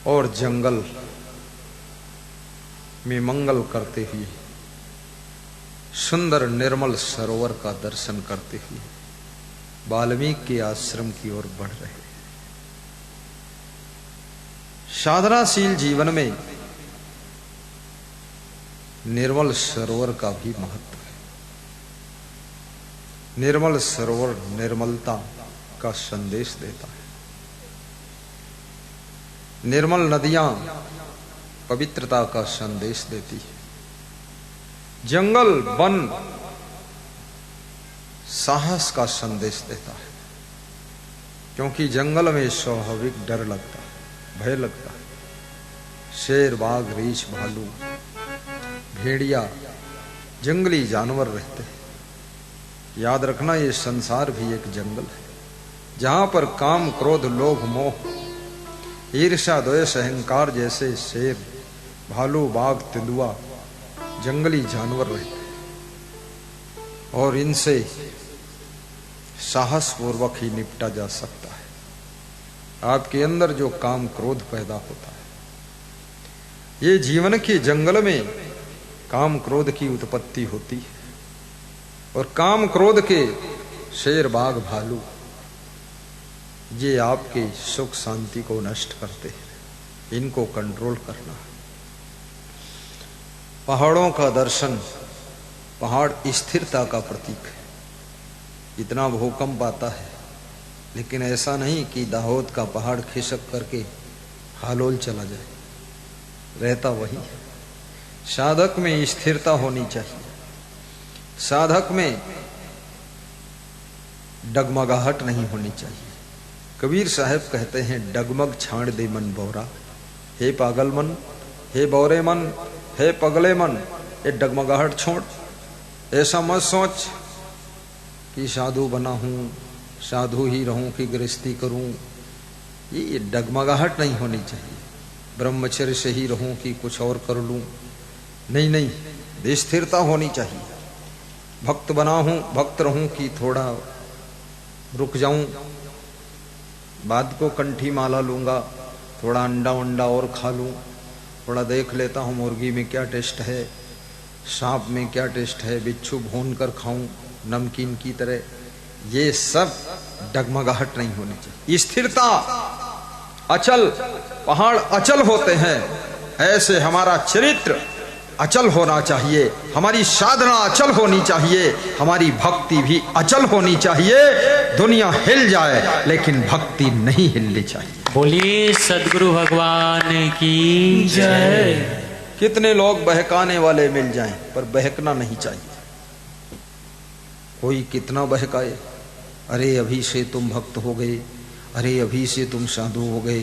और जंगल में मंगल करते हुए सुंदर निर्मल सरोवर का दर्शन करते हुए वाल्मीकि के आश्रम की ओर बढ़ रहे। साधनाशील जीवन में निर्मल सरोवर का भी महत्व है। निर्मल सरोवर निर्मलता का संदेश देता है। निर्मल नदियां पवित्रता का संदेश देती है। जंगल वन साहस का संदेश देता है, क्योंकि जंगल में स्वाभाविक डर लगता है, भय लगता है। शेर, बाघ, रीछ, भालू, भेड़िया, जंगली जानवर रहते हैं। याद रखना, ये संसार भी एक जंगल है, जहां पर काम, क्रोध, लोभ, मोह, ईर्ष्या, द्वेष, अहंकार जैसे शेर, भालू, बाघ, तेंदुआ, जंगली जानवर रहते हैं, और इनसे साहस पूर्वक ही निपटा जा सकता है। आपके अंदर जो काम, क्रोध पैदा होता है, ये जीवन के जंगल में काम, क्रोध की उत्पत्ति होती है, और काम, क्रोध के शेर, बाघ, भालू ये आपके सुख शांति को नष्ट करते हैं। इनको कंट्रोल करना। पहाड़ों का दर्शन, पहाड़ स्थिरता का प्रतीक है। इतना भूकंप आता है, लेकिन ऐसा नहीं कि दाहोद का पहाड़ खिसक करके हालोल चला जाए, रहता वही है। साधक में स्थिरता होनी चाहिए। साधक में डगमगाहट नहीं होनी चाहिए। कबीर साहब कहते हैं, डगमग छाड़ दे मन बोरा। हे पागल मन, हे बोरे मन, हे पगले मन, ये डगमगाहट छोड़। ऐसा मत सोच कि साधु बना हूं, साधु ही रहूं कि गृहस्थी करूं। ये डगमगाहट नहीं होनी चाहिए। ब्रह्मचर्य से ही रहूं कि कुछ और कर लूं, नहीं नहीं, स्थिरता होनी चाहिए। भक्त बना हूं, भक्त रहूं कि थोड़ा रुक जाऊं, बाद को कंठी माला लूंगा, थोड़ा अंडा वंडा और खा लूं, थोड़ा देख लेता हूं मुर्गी में क्या टेस्ट है, सांप में क्या टेस्ट है, बिच्छू भून कर खाऊं नमकीन की तरह। ये सब डगमगाहट नहीं होनी चाहिए। स्थिरता, अचल, पहाड़ अचल होते हैं, ऐसे हमारा चरित्र अचल होना चाहिए। हमारी साधना अचल होनी चाहिए। हमारी भक्ति भी अचल होनी चाहिए। दुनिया हिल जाए लेकिन भक्ति नहीं हिलनी चाहिए। बोलिए सद्गुरु भगवान की जय। कितने लोग बहकाने वाले मिल जाएं, पर बहकना नहीं चाहिए। कोई कितना बहकाए, अरे अभी से तुम भक्त हो गए, अरे अभी से तुम साधु हो गए,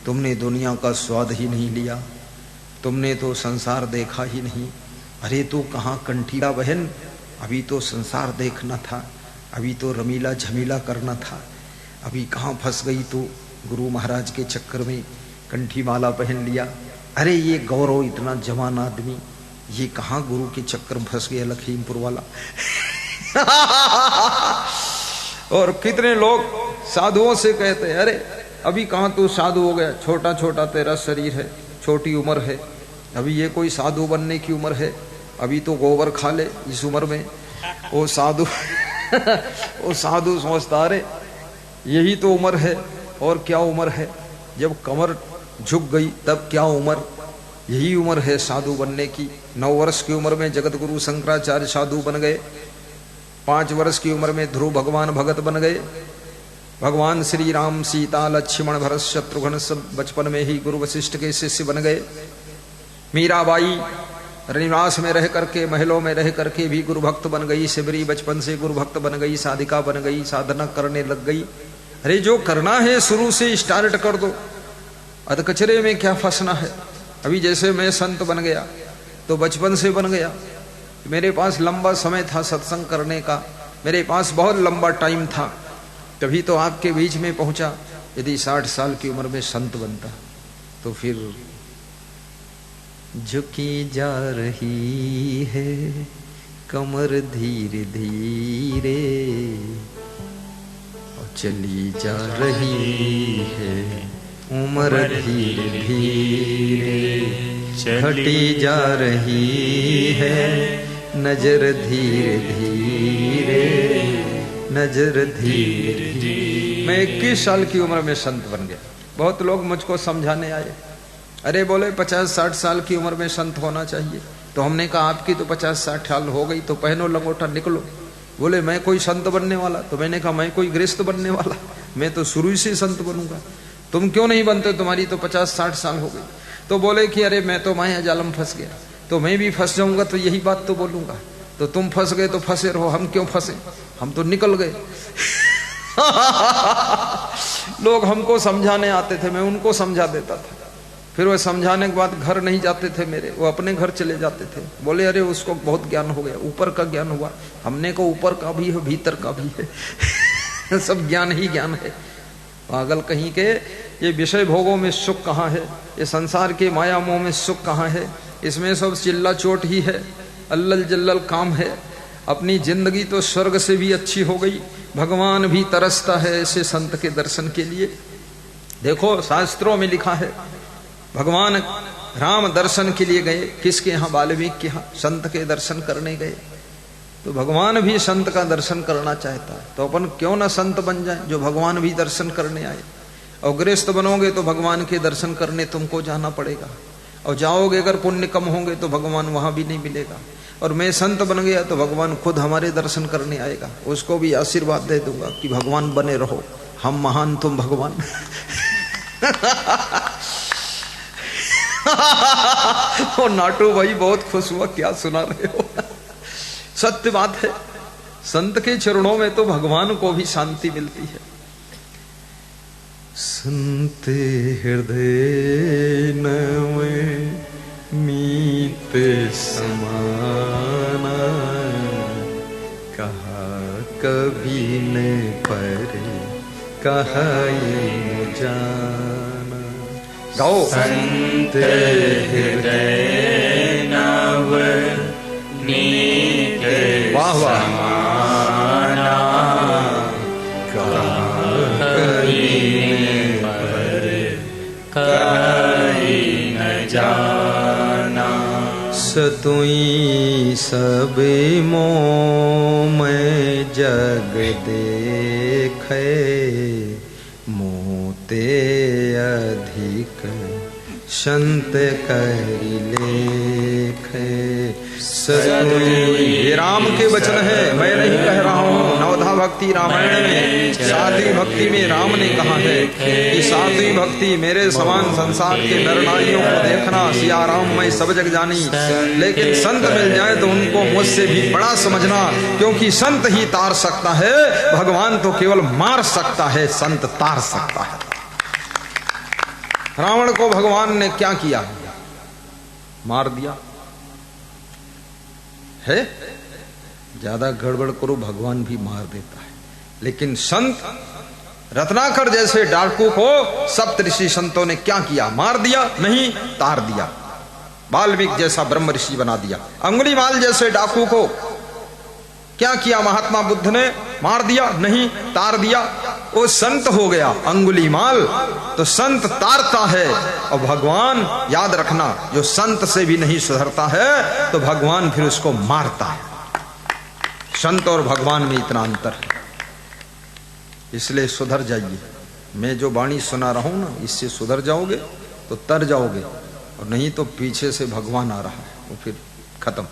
तुमने दुनिया का स्वाद ही नहीं लिया, तुमने तो संसार देखा ही नहीं। अरे तू कहाँ कंठीला बहन, अभी तो संसार देखना था, अभी तो रमीला झमीला करना था, अभी कहाँ फंस गई तू गुरु महाराज के चक्कर में, कंठी माला पहन लिया। अरे ये गौरव इतना जवान आदमी, ये कहाँ गुरु के चक्कर में फंस गया लखीमपुर वाला। और कितने लोग साधुओं से कहते हैं, अरे अभी कहाँ तू साधु हो गया, छोटा छोटा तेरा शरीर है, छोटी उम्र है, अभी ये कोई साधु बनने की उम्र है, अभी तो गोबर खा ले इस उम्र में। वो साधु वो साधु सोचता, अरे यही तो उम्र है, और क्या उम्र है, जब कमर झुक गई तब क्या उम्र, यही उम्र है साधु बनने की। 9 वर्ष की उम्र में जगत गुरु शंकराचार्य साधु बन गए, 5 वर्ष की उम्र में ध्रुव भगवान भगत बन गए, भगवान श्री राम, सीता, लक्ष्मण, भरत, शत्रुघ्न सब बचपन में ही गुरु वशिष्ठ के शिष्य बन गए। मीराबाई निवास में रह करके, महलों में रह करके भी गुरु भक्त बन गई। सिबरी बचपन से गुरु भक्त बन गई, साधिका बन गई, साधना करने लग गई। अरे जो करना है शुरू से स्टार्ट कर दो, अधकचरे में क्या फंसना है। अभी जैसे मैं संत बन गया तो बचपन से बन गया, मेरे पास लंबा समय था सत्संग करने का, मेरे पास बहुत लंबा टाइम था, तभी तो आपके बीच में पहुंचा। यदि 60 साल की उम्र में संत बनता तो फिर झुकी जा रही है कमर धीरे धीरे, और चली जा रही है उम्र धीरे धीरे घटी जा रही है, नजर धीरे धीरे, नजर धीरे धीरे। मैं 21 साल की उम्र में संत बन गया। बहुत लोग मुझको समझाने आए, अरे बोले 50-60 साल की उम्र में संत होना चाहिए। तो हमने कहा आपकी तो 50-60 साल हो गई, तो पहनो लंगोटा निकलो। बोले मैं कोई संत बनने वाला? तो मैंने कहा मैं कोई गृहस्थ बनने वाला, मैं तो शुरू से संत बनूंगा। तुम क्यों नहीं बनते? तुम्हारी तो 50-60 साल हो गई। तो बोले कि अरे मैं तो माया जाल में फंस गया, तो मैं भी फंस जाऊंगा तो यही बात तो बोलूंगा। तो तुम फंस गए तो फंसे रहो, हम क्यों फंसे, हम तो निकल गए। लोग हमको समझाने आते थे, मैं उनको समझा देता था। फिर वो समझाने के बाद घर नहीं जाते थे मेरे, वो अपने घर चले जाते थे। बोले अरे उसको बहुत ज्ञान हो गया, ऊपर का ज्ञान हुआ। हमने को ऊपर का भी है, भीतर का भी है। सब ज्ञान ही ज्ञान है। पागल कहीं के, ये विषय भोगों में सुख कहाँ है, ये संसार के माया मोह में सुख कहाँ है? इसमें सब चिल्ला चोट ही है, अल्लल जल्लल काम है। अपनी जिंदगी तो स्वर्ग से भी अच्छी हो गई, भगवान भी तरसता है ऐसे संत के दर्शन के लिए। देखो शास्त्रों में लिखा है, भगवान राम दर्शन के लिए गए, किसके यहाँ? वाल्मीकि के यहाँ संत के दर्शन करने गए। तो भगवान भी संत का दर्शन करना चाहता है, तो अपन क्यों ना संत बन जाए जो भगवान भी दर्शन करने आए। और गृहस्थ बनोगे तो भगवान के दर्शन करने तुमको जाना पड़ेगा, और जाओगे अगर पुण्य कम होंगे तो भगवान वहां भी नहीं मिलेगा। और मैं संत बन गया तो भगवान खुद हमारे दर्शन करने आएगा, उसको भी आशीर्वाद दे दूंगा कि भगवान बने रहो, हम महान तुम भगवान। और नाटू भाई बहुत खुश हुआ, क्या सुना रहे हो? सत्य बात है, संत के चरणों में तो भगवान को भी शांति मिलती है। संत हृदय नव मीत समाना, कहा कभी न पर कहा जाना। गाओ। संत हृदय नव नीत वाह वाह। समाना, कभी पर कहीं न जाना। सतुई सब मोह में जग देखे, मोते अधिक संत कर लेखे। ये राम के वचन है, मैं नहीं कह रहा हूँ। नवधा भक्ति रामायण में सातवीं भक्ति में राम ने कहा है कि सातवीं भक्ति मेरे समान संसार के नर नारियों को देखना, सिया राम मैं सब जग जानी। लेकिन संत मिल जाए तो उनको मुझसे भी बड़ा समझना, क्योंकि संत ही तार सकता है, भगवान तो केवल मार सकता है, संत तार सकता है। रावण को भगवान ने क्या किया? मार दिया है। ज्यादा गड़बड़ करो भगवान भी मार देता है। लेकिन संत रत्नाकर जैसे डाकू को सप्तऋषि संतों ने क्या किया? मार दिया? नहीं, तार दिया। वाल्मीकि जैसा ब्रह्म ऋषि बना दिया। अंगुलीमाल जैसे डाकू को क्या किया महात्मा बुद्ध ने? मार दिया? नहीं, तार दिया। वो संत हो गया अंगुलीमाल। तो संत तारता है, और भगवान याद रखना जो संत से भी नहीं सुधरता है तो भगवान फिर उसको मारता है। संत और भगवान में इतना अंतर है, इसलिए सुधर जाइए। मैं जो वाणी सुना रहा हूं ना, इससे सुधर जाओगे तो तर जाओगे, और नहीं तो पीछे से भगवान आ रहा है, वो फिर खत्म।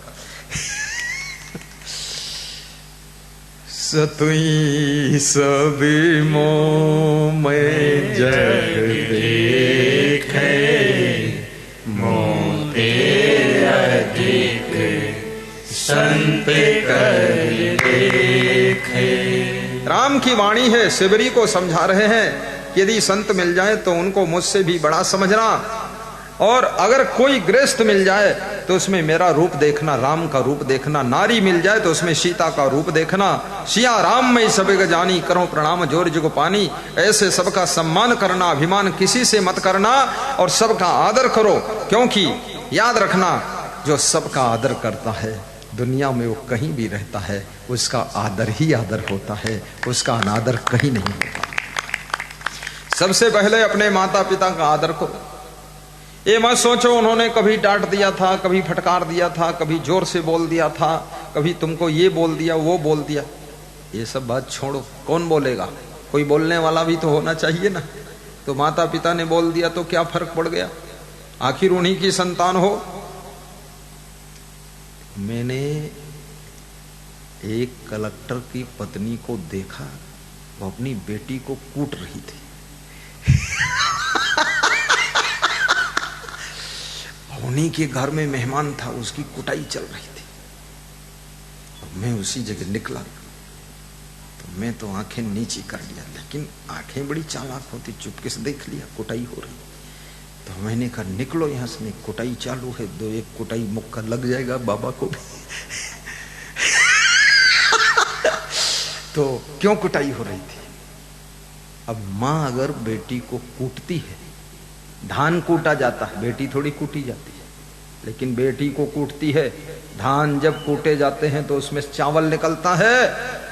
सतुई सब मोह में जग देखे, मोते अधिक संत कर देखे। राम की वाणी है, शिवरी को समझा रहे हैं कि यदि संत मिल जाए तो उनको मुझसे भी बड़ा समझना, और अगर कोई गृहस्थ मिल जाए तो उसमें मेरा रूप देखना, राम का रूप देखना। नारी मिल जाए तो उसमें सीता का रूप देखना। सिया राम में सब जानी, करो प्रणाम जोर जुग पानी। ऐसे सबका सम्मान करना, अभिमान किसी से मत करना, और सबका आदर करो। क्योंकि याद रखना, जो सबका आदर करता है दुनिया में वो कहीं भी रहता है, उसका आदर ही आदर होता है, उसका अनादर कहीं नहीं होता। सबसे पहले अपने माता पिता का आदर करो। ये मत सोचो उन्होंने कभी डांट दिया था, कभी फटकार दिया था, कभी जोर से बोल दिया था, कभी तुमको ये बोल दिया वो बोल दिया। ये सब बात छोड़ो। कौन बोलेगा? कोई बोलने वाला भी तो होना चाहिए ना। तो माता पिता ने बोल दिया तो क्या फर्क पड़ गया, आखिर उन्हीं की संतान हो। मैंने एक कलेक्टर की पत्नी को देखा, वो अपनी बेटी को कूट रही थी। उन्हीं के घर में मेहमान था, उसकी कुटाई चल रही थी। मैं उसी जगह निकला तो मैं तो आंखें नीची कर लिया, लेकिन आंखें बड़ी चालाक होती, चुपके से देख लिया कुटाई हो रही। तो मैंने कहा निकलो यहां से, कुटाई चालू है, दो एक कुटाई मुक्का लग जाएगा बाबा को भी। तो क्यों कुटाई हो रही थी? अब मां अगर बेटी को कूटती है, धान कूटा जाता है, बेटी थोड़ी कूटी जाती है, लेकिन बेटी को कूटती है। धान जब कूटे जाते हैं तो उसमें चावल निकलता है,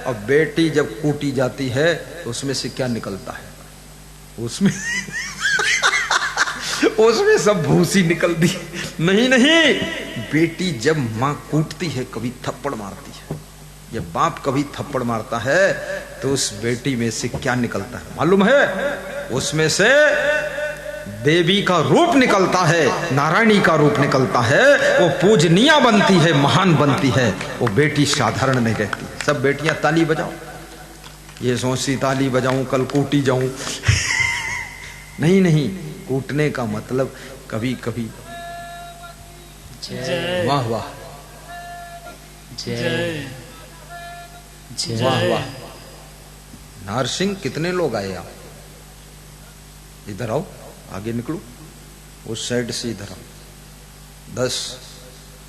और बेटी जब कूटी जाती है तो उसमें से क्या निकलता है? उसमें उसमें सब भूसी निकलती है। नहीं नहीं, बेटी जब मां कूटती है कभी थप्पड़ मारती है, जब बाप कभी थप्पड़ मारता है तो उस बेटी में से क्या निकलता है मालूम है? उसमें से देवी का रूप निकलता है, नारायणी का रूप निकलता है। वो पूजनीय बनती है, महान बनती है। वो बेटी साधारण नहीं रहती। सब बेटियां ताली बजाओ, ये सोचती ताली बजाऊं कल कूटी जाऊं। नहीं नहीं, कूटने का मतलब कभी कभी वाह वाह जय वाह वाह। नारसिंह कितने लोग आए आप? इधर आओ, आगे निकलो, उस साइड से इधर आओ।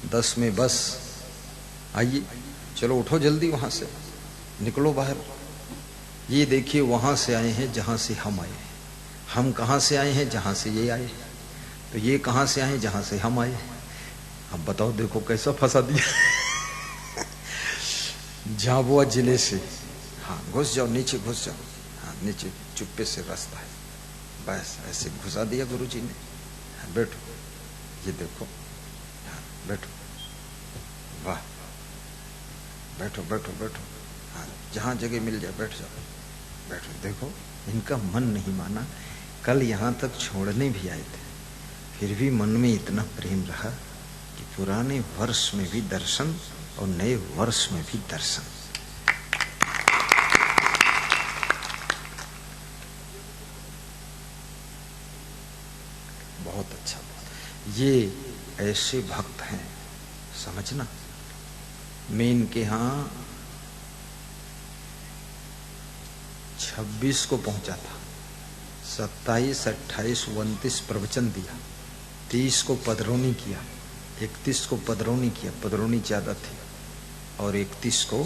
10 में बस। आइए, चलो उठो जल्दी, वहां से निकलो बाहर। ये देखिए वहां से आए हैं जहां से हम आए हैं। हम कहां से आए हैं? जहां से ये आए। तो ये कहां से आए? जहां से हम आए। अब बताओ, देखो कैसा फंसा दिया। झाबुआ जिले से। हाँ, घुस जाओ, नीचे घुस जाओ। हाँ, नीचे चुप्पे से रास्ता है, बस ऐसे घुसा दिया गुरुजी ने। हाँ, बैठो, ये देखो। हाँ, बैठो, वाह, बैठो बैठो बैठो। हाँ, जहां जगह मिल जाए बैठ जाओ, बैठो। देखो, इनका मन नहीं माना। कल यहां तक छोड़ने भी आए थे, फिर भी मन में इतना प्रेम रहा कि पुराने वर्ष में भी दर्शन और नए वर्ष में भी दर्शन। बहुत अच्छा बात। ये ऐसे भक्त हैं, समझना। मैं इनके यहां 26 को पहुंचा था, 27, 28, 29 प्रवचन दिया, 30 को पधरौनी किया, 31 को पधरौनी किया, पधरौनी ज्यादा थी, और 31 को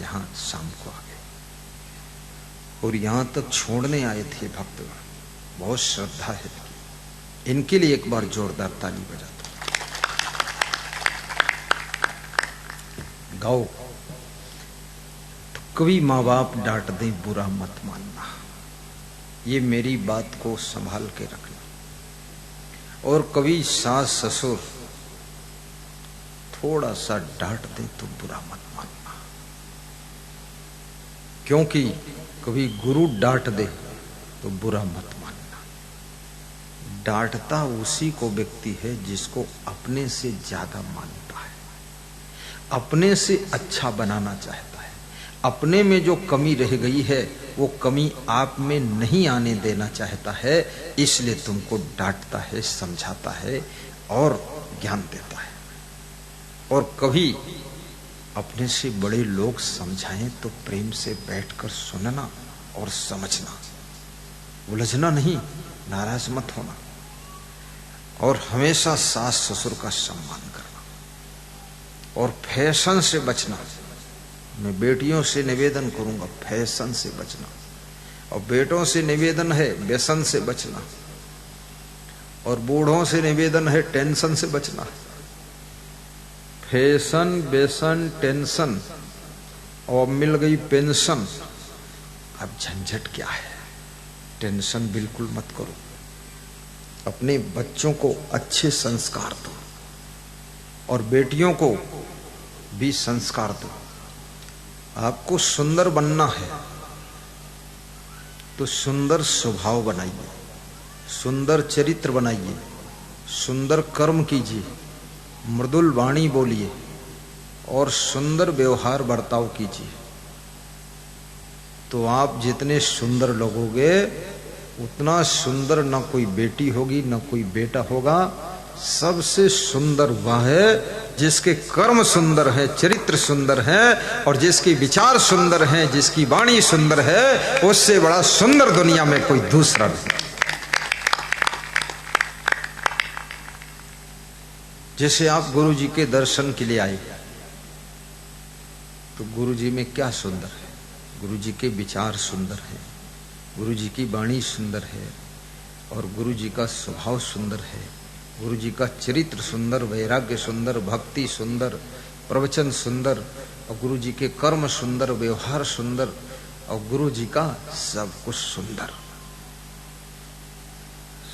यहां शाम को आ गए। और यहां तक छोड़ने आए थे भक्तगण। बहुत श्रद्धा है इनके लिए। एक बार जोरदार ताली बजाता। गाओ। तो कभी माँ बाप डांट दे, बुरा मत मानना। ये मेरी बात को संभाल के रखना। और कभी सास ससुर थोड़ा सा डांट दे तो बुरा मत मानना, क्योंकि कभी गुरु डांट दे तो बुरा मत मानना। डांटता उसी को व्यक्ति है जिसको अपने से ज्यादा मानता है, अपने से अच्छा बनाना चाहता है, अपने में जो कमी रह गई है वो कमी आप में नहीं आने देना चाहता है, इसलिए तुमको डांटता है, समझाता है और ज्ञान देता है। और कभी अपने से बड़े लोग समझाएं तो प्रेम से बैठकर सुनना और समझना, उलझना नहीं, नाराज मत होना। और हमेशा सास ससुर का सम्मान करना और फैशन से बचना। मैं बेटियों से निवेदन करूंगा, फैशन से बचना। और बेटों से निवेदन है, व्यसन से बचना। और बूढ़ों से निवेदन है, टेंशन से बचना। फैशन, व्यसन, टेंशन, और मिल गई पेंशन। अब झंझट क्या है? टेंशन बिल्कुल मत करो। अपने बच्चों को अच्छे संस्कार दो और बेटियों को भी संस्कार दो। आपको सुंदर बनना है तो सुंदर स्वभाव बनाइए, सुंदर चरित्र बनाइए, सुंदर कर्म कीजिए, मृदुल वाणी बोलिए और सुंदर व्यवहार बर्ताव कीजिए। तो आप जितने सुंदर लगोगे उतना सुंदर न कोई बेटी होगी न कोई बेटा होगा। सबसे सुंदर वह है जिसके कर्म सुंदर है, चरित्र सुंदर है और जिसके विचार सुंदर हैं, जिसकी वाणी सुंदर है। उससे बड़ा सुंदर दुनिया में कोई दूसरा नहीं। जैसे आप गुरु जी के दर्शन के लिए आए तो गुरु जी में क्या सुंदर है? गुरु जी के विचार सुंदर हैं, गुरु जी की वाणी सुंदर है और गुरु जी का स्वभाव सुंदर है, गुरु जी का चरित्र सुंदर, वैराग्य सुंदर, भक्ति सुंदर, प्रवचन सुंदर और गुरु जी के कर्म सुंदर, व्यवहार सुंदर और गुरु जी का सब कुछ सुंदर।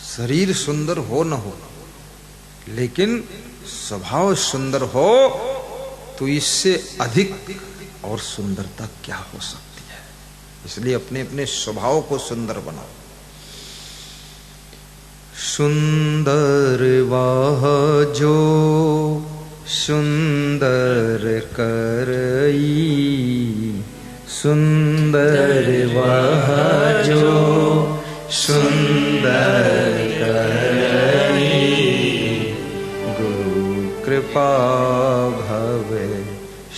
शरीर सुंदर हो न हो लेकिन स्वभाव सुंदर हो तो इससे अधिक और सुंदरता क्या हो सकती है। इसलिए अपने अपने स्वभाव को सुंदर बनाओ। सुंदर वह जो सुंदर करई, सुंदर वह जो सुंदर करई, गुरु कृपा भवे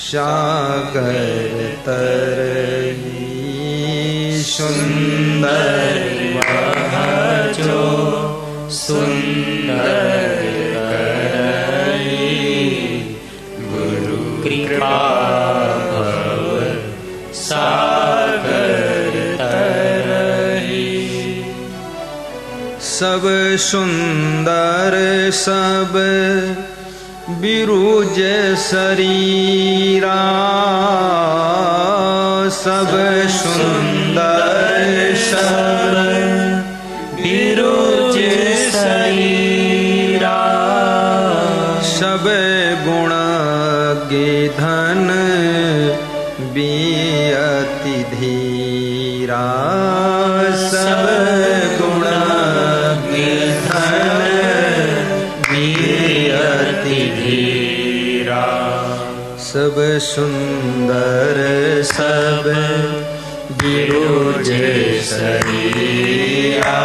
सागर तरई। सुंदर वह जो सुंदर करई, गुरु कृपा भव सागर तरई। सब सुंदर सब बिरुज शरीरा, सब सुंदर सब बिरुज शरीरा, सब गुण गिधन बियति धीरा, सब गुण गिधन बियति धीरा। सब सुंदर सब बिरुज शरीरा,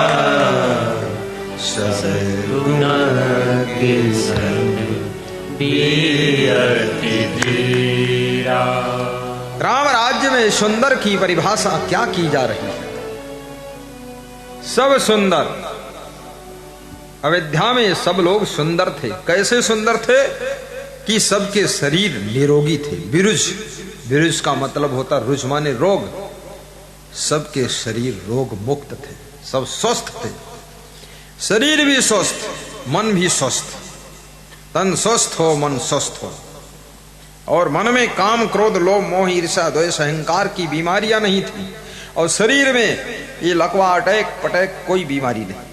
सब गुण गिधन बियति धीरा। राम राज्य में सुंदर की परिभाषा क्या की जा रही है? सब सुंदर। अयोध्या में सब लोग सुंदर थे। कैसे सुंदर थे कि सबके शरीर निरोगी थे। विरुज, विरुज का मतलब होता रुज माने रोग। सबके शरीर रोग मुक्त थे, सब स्वस्थ थे। शरीर भी स्वस्थ, मन भी स्वस्थ। तन स्वस्थ हो, मन स्वस्थ हो और मन में काम, क्रोध, लोभ, मोह, ईर्ष्या, द्वेष, अहंकार की बीमारियां नहीं थी और शरीर में ये लकवा, अटैक, पटैक कोई बीमारी नहीं।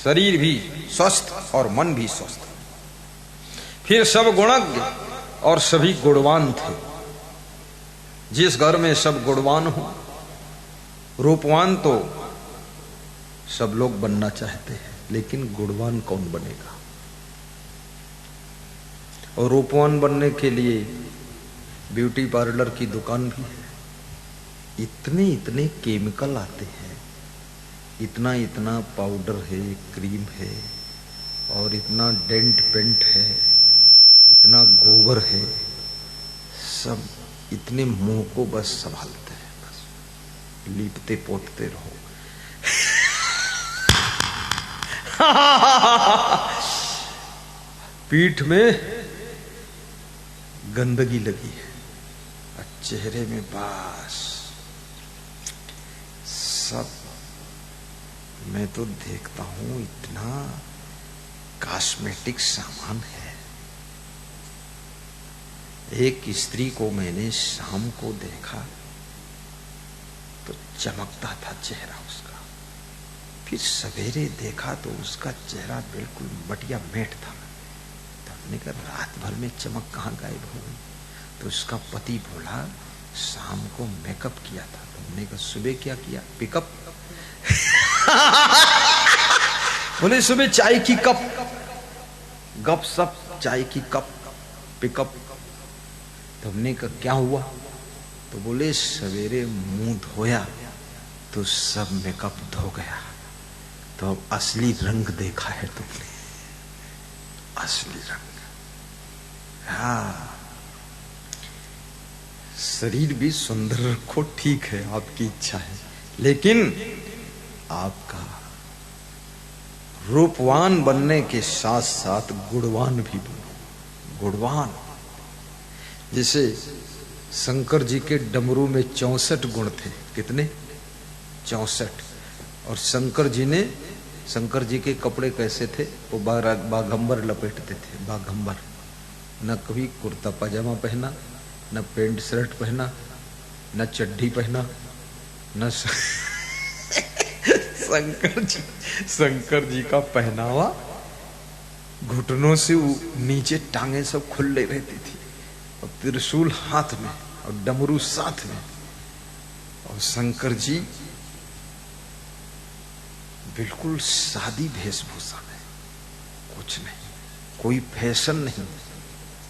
शरीर भी स्वस्थ और मन भी स्वस्थ। फिर सब गुणज्ञ और सभी गुणवान थे। जिस घर में सब गुणवान हो, रूपवान तो सब लोग बनना चाहते हैं लेकिन गुणवान कौन बनेगा? और रूपवान बनने के लिए ब्यूटी पार्लर की दुकान भी है। इतने इतने केमिकल आते हैं, इतना इतना पाउडर है, क्रीम है और इतना डेंट पेंट है, इतना गोबर है। सब इतने मुंह को बस संभालते हैं, बस लीपते पोतते रहो। पीठ में गंदगी लगी है और चेहरे में बस सब। मैं तो देखता हूं इतना कॉस्मेटिक सामान है। एक स्त्री को मैंने शाम को देखा तो चमकता था चेहरा उसका, फिर सवेरे देखा तो उसका चेहरा बिल्कुल मटिया मेट था। तो हमने कहा रात भर में चमक कहाँ गायब हो गई? तो उसका पति बोला शाम को मेकअप किया था। तो हमने कहा सुबह क्या किया? पिकअप। बोले सुबह चाय की कप, गप सप, चाय की कप, पिकअप। तो हमने कहा क्या हुआ? तो बोले सवेरे मुंह धोया तो सब मेकअप धो गया, तो अब असली रंग देखा है तुमने, असली रंग। हाँ, शरीर भी सुंदर रखो, ठीक है, आपकी इच्छा है, लेकिन आपका रूपवान बनने के साथ साथ गुणवान भी बनो। गुणवान, जैसे शंकर जी के डमरू में 64 गुण थे। कितने? 64। और शंकर जी के कपड़े कैसे थे? वो बाघंबर लपेटते थे, बाघंबर। न कभी कुर्ता पजामा पहना, न पेंट शर्ट पहना, न चड्ढी पहना, न शंकर जी का पहनावा घुटनों से नीचे टांगे सब खुले रहती थी, और त्रिशूल हाथ में और डमरू साथ में। और शंकर जी बिल्कुल सादी वेशभूषा में, कुछ नहीं, कोई फैशन नहीं।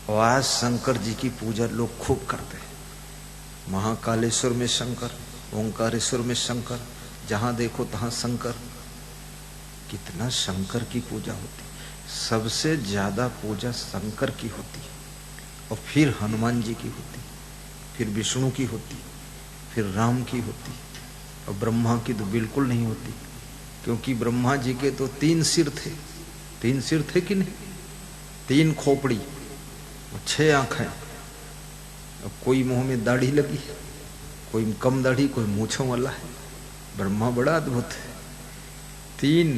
और आज शंकर जी की पूजा लोग खूब करते हैं। महाकालेश्वर में शंकर, ओंकारेश्वर में शंकर, जहां देखो तहां शंकर। कितना शंकर की पूजा होती, सबसे ज्यादा पूजा शंकर की होती है, और फिर हनुमान जी की होती, फिर विष्णु की होती, फिर राम की होती, और ब्रह्मा की तो बिल्कुल नहीं होती, क्योंकि ब्रह्मा जी के तो 3 सिर थे। 3 सिर थे कि नहीं? 3 खोपड़ी और 6 आंखें। और कोई मुंह में दाढ़ी लगी, कोई कम दाढ़ी, कोई मूंछों वाला है। ब्रह्मा बड़ा अद्भुत है, 3,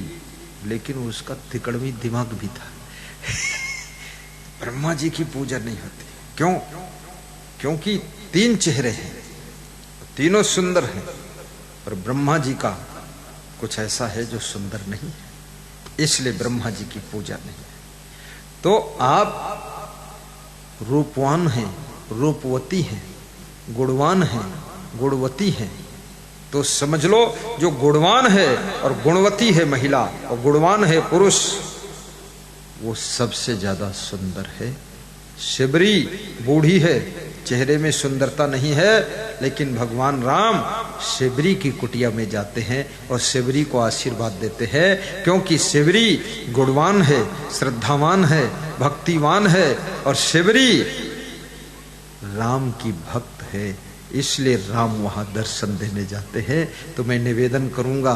लेकिन उसका तिकड़वी दिमाग भी था। ब्रह्मा जी की पूजा नहीं होती। क्यों? क्योंकि 3 चेहरे हैं, तीनों सुंदर हैं, और ब्रह्मा जी का कुछ ऐसा है जो सुंदर नहीं है, इसलिए ब्रह्मा जी की पूजा नहीं है। तो आप रूपवान हैं, रूपवती हैं, गुणवान हैं, गुणवती हैं, तो समझ लो जो गुणवान है और गुणवती है महिला और गुणवान है पुरुष, वो सबसे ज्यादा सुंदर है। शिबरी बूढ़ी है, चेहरे में सुंदरता नहीं है, लेकिन भगवान राम शिबरी की कुटिया में जाते हैं और शिबरी को आशीर्वाद देते हैं, क्योंकि शिबरी गुणवान है, श्रद्धावान है, भक्तिवान है, और शिबरी राम की भक्त है, इसलिए राम वहां दर्शन देने जाते हैं। तो मैं निवेदन करूंगा,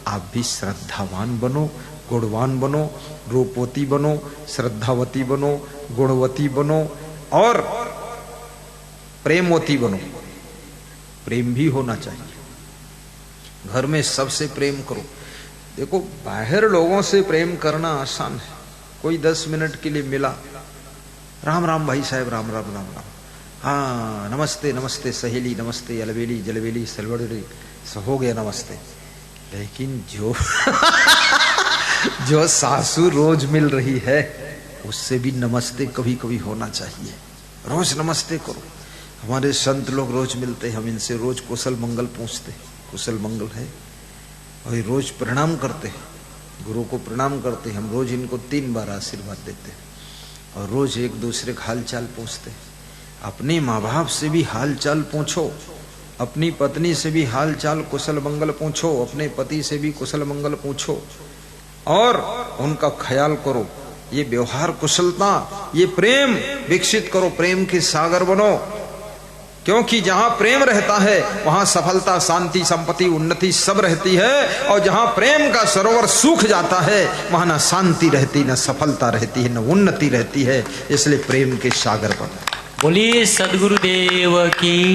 आप भी श्रद्धावान बनो, गुणवान बनो, रूपवती बनो, श्रद्धावती बनो, गुणवती बनो, और प्रेमवती बनो। प्रेम भी होना चाहिए। घर में सबसे प्रेम करो। देखो, बाहर लोगों से प्रेम करना आसान है। कोई 10 मिनट के लिए मिला, राम राम भाई साहब, राम राम राम राम, हाँ नमस्ते नमस्ते सहेली, नमस्ते अलबेली जलबेली सलवड़ी, हो गया नमस्ते। लेकिन जो सासू रोज मिल रही है, उससे भी नमस्ते कभी कभी होना चाहिए। रोज नमस्ते करो। हमारे संत लोग रोज मिलते हैं, हम इनसे रोज कुशल मंगल पूछते हैं, कुशल मंगल है, और रोज प्रणाम करते हैं, गुरु को प्रणाम करते हैं। हम रोज इनको 3 बार आशीर्वाद देते हैं, और रोज एक दूसरे का हाल चाल पूछते हैं। अपने माँ बाप से भी हाल चाल पूछो, अपनी पत्नी से भी हाल चाल कुशल मंगल पूछो, अपने पति से भी कुशल मंगल पूछो, और उनका ख्याल करो। ये व्यवहार कुशलता, ये प्रेम विकसित करो, प्रेम के सागर बनो, क्योंकि जहां प्रेम रहता है वहां सफलता, शांति, संपत्ति, उन्नति सब रहती है, और जहां प्रेम का सरोवर सूख जाता है वहां न शांति रहती, न सफलता रहती है, न उन्नति रहती है। इसलिए प्रेम के सागर बनो। बोलिए सद्गुरुदेव की।